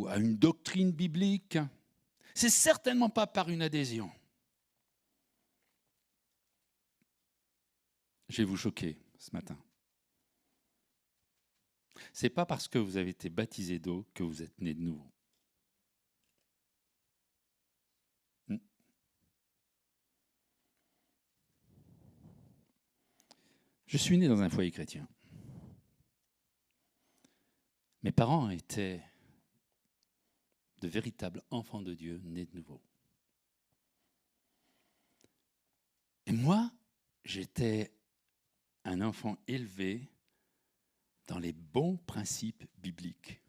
à une doctrine biblique. C'est certainement pas par une adhésion. Je vais vous choquer ce matin. C'est pas parce que vous avez été baptisé d'eau que vous êtes né de nouveau. Je suis né dans un foyer chrétien. Mes parents étaient de véritables enfants de Dieu, nés de nouveau. Et moi, j'étais un enfant élevé dans les bons principes bibliques,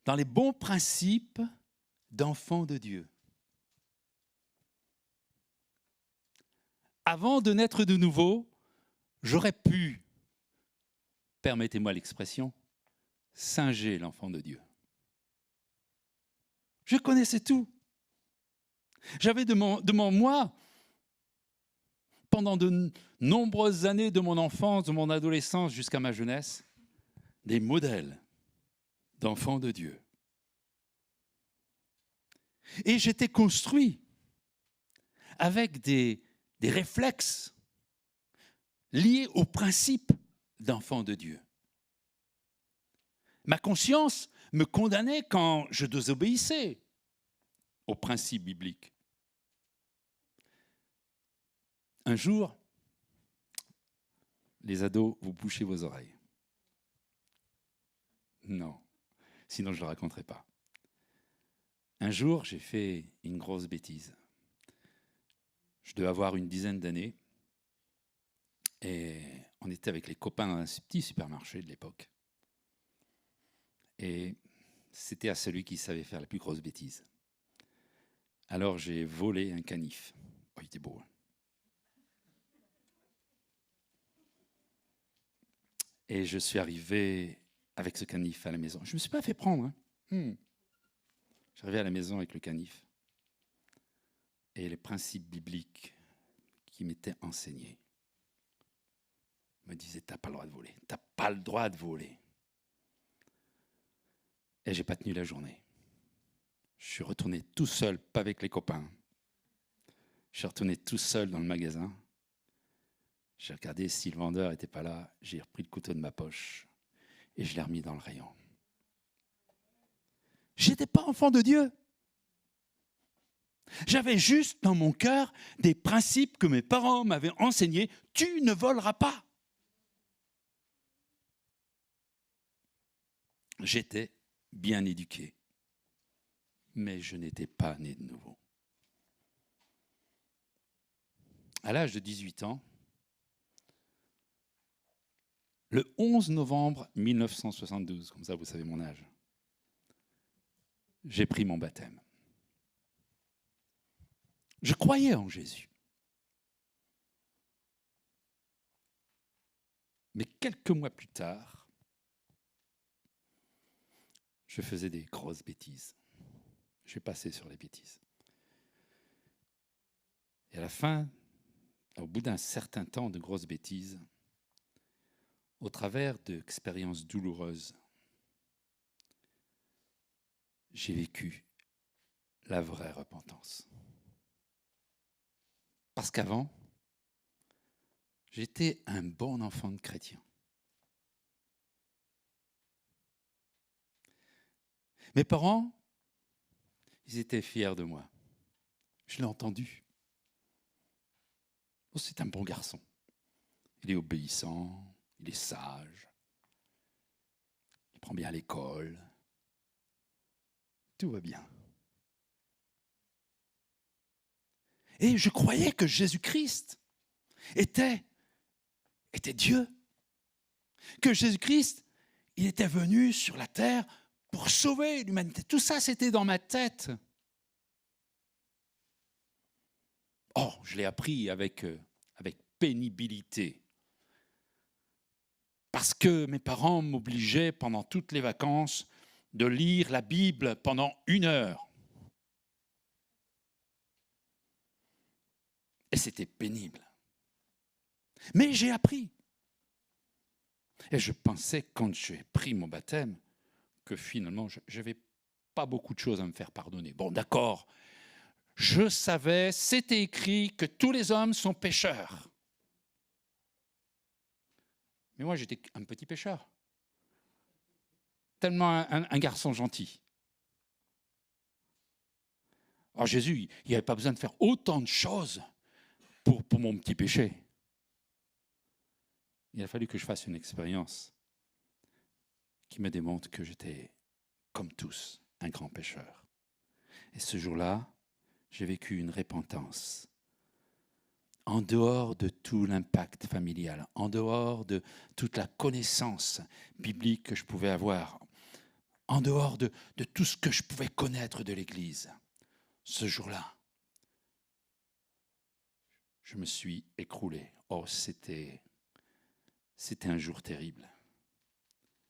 dans les bons principes d'enfants de Dieu. Avant de naître de nouveau, j'aurais pu, permettez-moi l'expression, singer l'enfant de Dieu. Je connaissais tout. J'avais devant moi pendant de nombreuses années de mon enfance, de mon adolescence jusqu'à ma jeunesse, des modèles d'enfants de Dieu. Et j'étais construit avec des réflexes liés au principe d'enfant de Dieu. Ma conscience me condamnait quand je désobéissais aux principes bibliques. Un jour, les ados, vous bouchez vos oreilles. Non, sinon je ne le raconterai pas. Un jour, j'ai fait une grosse bêtise. Je devais avoir une dizaine d'années et on était avec les copains dans un petit supermarché de l'époque. Et c'était à celui qui savait faire la plus grosse bêtise. Alors j'ai volé un canif. Oh, il était beau. Hein. Et je suis arrivé avec ce canif à la maison. Je ne me suis pas fait prendre. Hein. Je suis arrivé à la maison avec le canif. Et les principes bibliques qui m'étaient enseignés me disaient, t'as pas le droit de voler. T'as pas le droit de voler. Et j'ai pas tenu la journée. Je suis retourné tout seul, pas avec les copains. Je suis retourné tout seul dans le magasin. J'ai regardé si le vendeur n'était pas là. J'ai repris le couteau de ma poche et je l'ai remis dans le rayon. J'étais pas enfant de Dieu. J'avais juste dans mon cœur des principes que mes parents m'avaient enseignés. Tu ne voleras pas. J'étais bien éduqué, mais je n'étais pas né de nouveau. À l'âge de 18 ans, le 11 novembre 1972, comme ça vous savez mon âge, j'ai pris mon baptême. Je croyais en Jésus. Mais quelques mois plus tard, je faisais des grosses bêtises. Je vais passer sur les bêtises. Et à la fin, au bout d'un certain temps de grosses bêtises, au travers d'expériences douloureuses, j'ai vécu la vraie repentance. Parce qu'avant, j'étais un bon enfant de chrétien. Mes parents, ils étaient fiers de moi. Je l'ai entendu. Oh, c'est un bon garçon. Il est obéissant, il est sage, il prend bien l'école. Tout va bien. Et je croyais que Jésus-Christ était Dieu. Que Jésus-Christ, il était venu sur la terre pour sauver l'humanité. Tout ça, c'était dans ma tête. Oh, je l'ai appris avec pénibilité. Parce que mes parents m'obligeaient pendant toutes les vacances de lire la Bible pendant 1 heure. Et c'était pénible. Mais j'ai appris. Et je pensais, quand j'ai pris mon baptême, que finalement, je n'avais pas beaucoup de choses à me faire pardonner. Bon, d'accord, je savais, c'était écrit que tous les hommes sont pécheurs. Mais moi, j'étais un petit pécheur. Tellement un garçon gentil. Alors Jésus, il n'y avait pas besoin de faire autant de choses pour mon petit péché. Il a fallu que je fasse une expérience qui me démontre que j'étais, comme tous, un grand pécheur. Et ce jour-là, j'ai vécu une repentance. En dehors de tout l'impact familial, en dehors de toute la connaissance biblique que je pouvais avoir, en dehors de tout ce que je pouvais connaître de l'Église, ce jour-là, je me suis écroulé. Oh, c'était un jour terrible.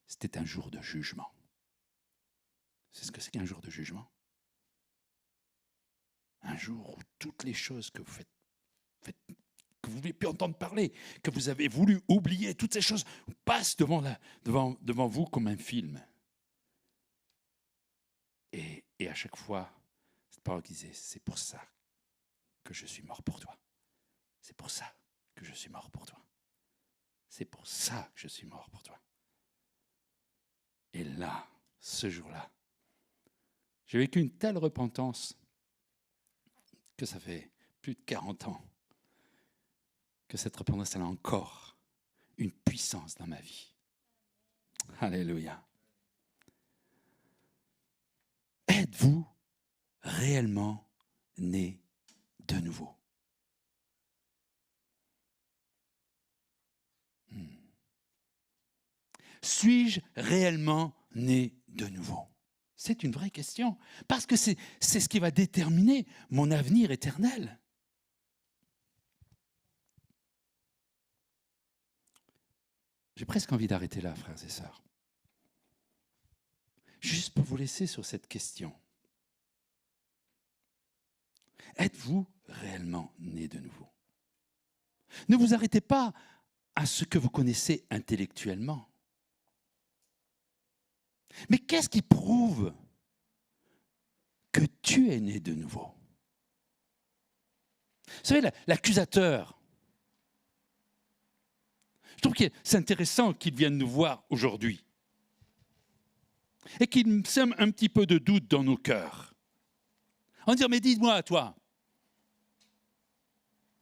C'était un jour de jugement. C'est ce que c'est qu'un jour de jugement? Un jour où toutes les choses que vous faites que vous ne voulez plus entendre parler, que vous avez voulu oublier, toutes ces choses passent devant vous comme un film. Et à chaque fois, cette parole qui disait, c'est pour ça que je suis mort pour toi. C'est pour ça que je suis mort pour toi. C'est pour ça que je suis mort pour toi. Et là, ce jour-là, j'ai vécu une telle repentance que ça fait plus de 40 ans que cette repentance, elle a encore une puissance dans ma vie. Alléluia. Êtes-vous réellement né de nouveau? Suis-je réellement né de nouveau? C'est une vraie question, parce que c'est ce qui va déterminer mon avenir éternel. J'ai presque envie d'arrêter là, frères et sœurs. Juste pour vous laisser sur cette question. Êtes-vous réellement né de nouveau? Ne vous arrêtez pas à ce que vous connaissez intellectuellement. Mais qu'est-ce qui prouve que tu es né de nouveau? Vous savez, l'accusateur, je trouve que c'est intéressant qu'il vienne nous voir aujourd'hui et qu'il sème un petit peu de doute dans nos cœurs. En disant, mais dis-moi, toi,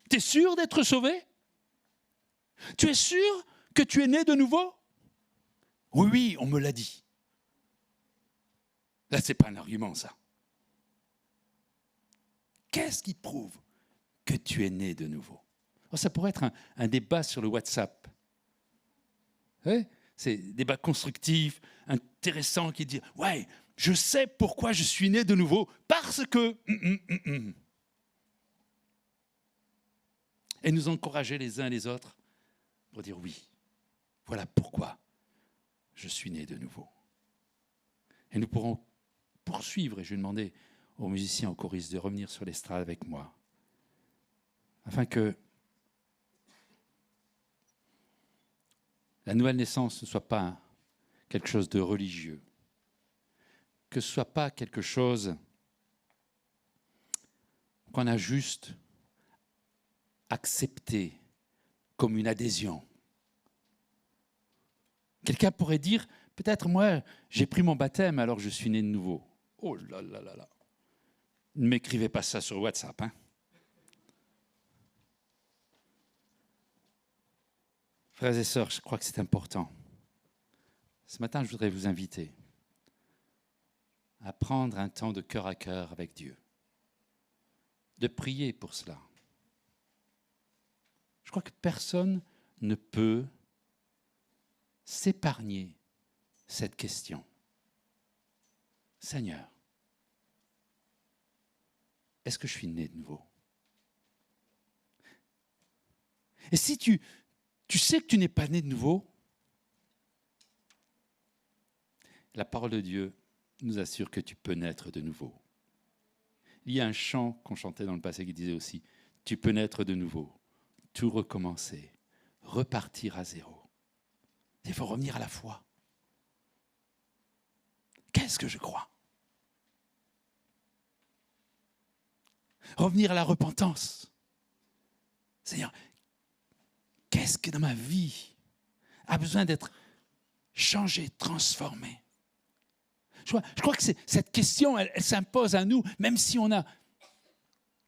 tu es sûr d'être sauvé? Tu es sûr que tu es né de nouveau? Oui, oui, on me l'a dit. Là, ce n'est pas un argument, ça. Qu'est-ce qui prouve que tu es né de nouveau? Alors, ça pourrait être un débat sur le WhatsApp. Ouais, c'est un débat constructif, intéressant, qui dit « Ouais, je sais pourquoi je suis né de nouveau, parce que... » Et nous encourager les uns les autres pour dire « Oui, voilà pourquoi je suis né de nouveau. » Et nous pourrons poursuivre, et je vais demander aux musiciens, aux choristes de revenir sur l'estrade avec moi, afin que la nouvelle naissance ne soit pas quelque chose de religieux, que ce ne soit pas quelque chose qu'on a juste accepté comme une adhésion. Quelqu'un pourrait dire, peut-être moi, j'ai pris mon baptême alors je suis né de nouveau. Oh là là là là. Ne m'écrivez pas ça sur WhatsApp, hein. Frères et sœurs, je crois que c'est important. Ce matin, je voudrais vous inviter à prendre un temps de cœur à cœur avec Dieu, de prier pour cela. Je crois que personne ne peut s'épargner cette question. Seigneur, est-ce que je suis né de nouveau? Et si tu sais que tu n'es pas né de nouveau, la parole de Dieu nous assure que tu peux naître de nouveau. Il y a un chant qu'on chantait dans le passé qui disait aussi « Tu peux naître de nouveau, tout recommencer, repartir à zéro. » Il faut revenir à la foi. Qu'est-ce que je crois? Revenir à la repentance. Seigneur, qu'est-ce que dans ma vie a besoin d'être changé, transformé? Je crois que cette question, elle s'impose à nous, même si on a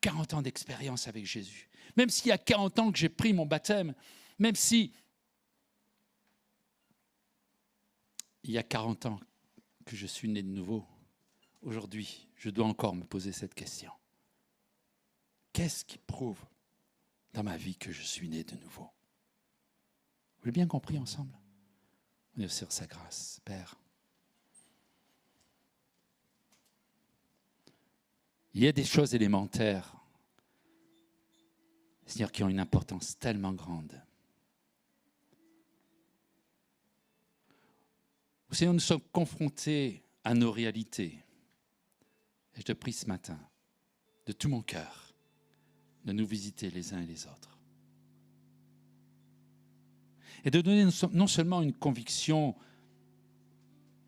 40 ans d'expérience avec Jésus. Même s'il y a 40 ans que j'ai pris mon baptême, même si il y a 40 ans que je suis né de nouveau, aujourd'hui, je dois encore me poser cette question. Qu'est-ce qui prouve dans ma vie que je suis né de nouveau? Vous l'avez bien compris ensemble? On est sur sa grâce, Père. Il y a des choses élémentaires, Seigneur, qui ont une importance tellement grande. Seigneur, nous sommes confrontés à nos réalités. Et je te prie ce matin, de tout mon cœur, de nous visiter les uns et les autres. Et de donner non seulement une conviction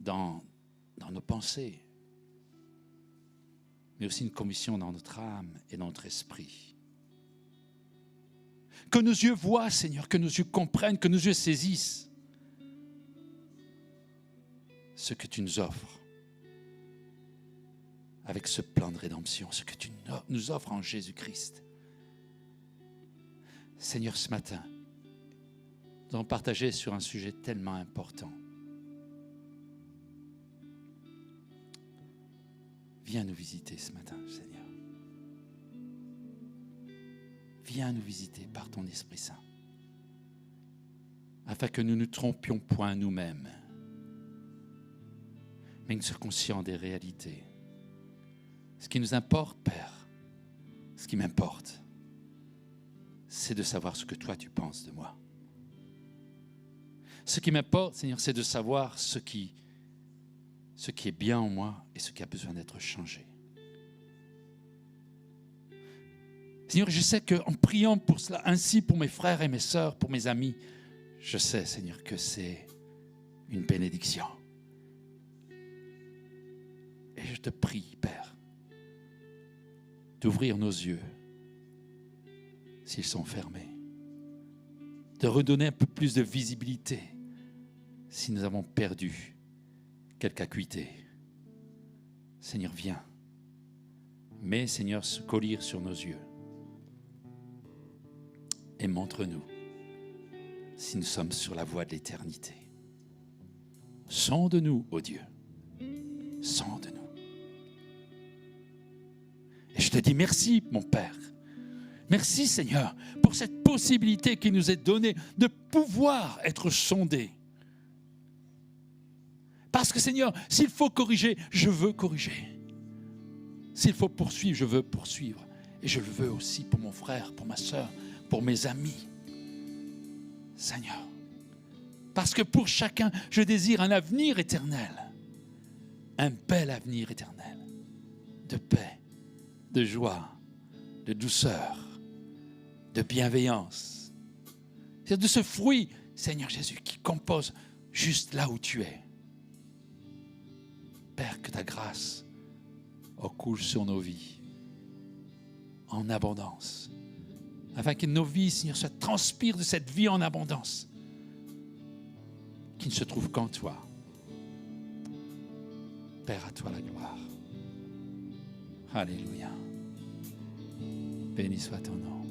dans nos pensées, mais aussi une conviction dans notre âme et dans notre esprit. Que nos yeux voient, Seigneur, que nos yeux comprennent, que nos yeux saisissent ce que tu nous offres avec ce plan de rédemption, ce que tu nous offres en Jésus-Christ. Seigneur, ce matin, nous allons partager sur un sujet tellement important. Viens nous visiter ce matin, Seigneur. Viens nous visiter par ton Esprit Saint, afin que nous ne nous trompions point nous-mêmes, mais que nous soyons conscients des réalités. Ce qui nous importe, Père, ce qui m'importe, c'est de savoir ce que toi tu penses de moi. Ce qui m'importe, Seigneur, c'est de savoir ce qui est bien en moi et ce qui a besoin d'être changé. Seigneur, je sais qu'en priant pour cela, ainsi pour mes frères et mes sœurs, pour mes amis, je sais, Seigneur, que c'est une bénédiction. Et je te prie, Père, d'ouvrir nos yeux s'ils sont fermés, de redonner un peu plus de visibilité si nous avons perdu quelque acuité. Seigneur, viens. Mets, Seigneur, ce collier sur nos yeux et montre-nous si nous sommes sur la voie de l'éternité. Sonde-nous, ô Dieu. Sonde-nous. Et je te dis merci, mon Père. Merci, Seigneur, pour cette possibilité qui nous est donnée de pouvoir être sondés. Parce que, Seigneur, s'il faut corriger, je veux corriger. S'il faut poursuivre, je veux poursuivre. Et je le veux aussi pour mon frère, pour ma sœur, pour mes amis. Seigneur, parce que pour chacun, je désire un avenir éternel. Un bel avenir éternel. De paix, de joie, de douceur, de bienveillance. C'est de ce fruit, Seigneur Jésus, qui compose juste là où tu es. Père, que ta grâce coule sur nos vies en abondance, afin que nos vies, Seigneur, se transpirent de cette vie en abondance qui ne se trouve qu'en toi. Père, à toi la gloire. Alléluia. Béni soit ton nom.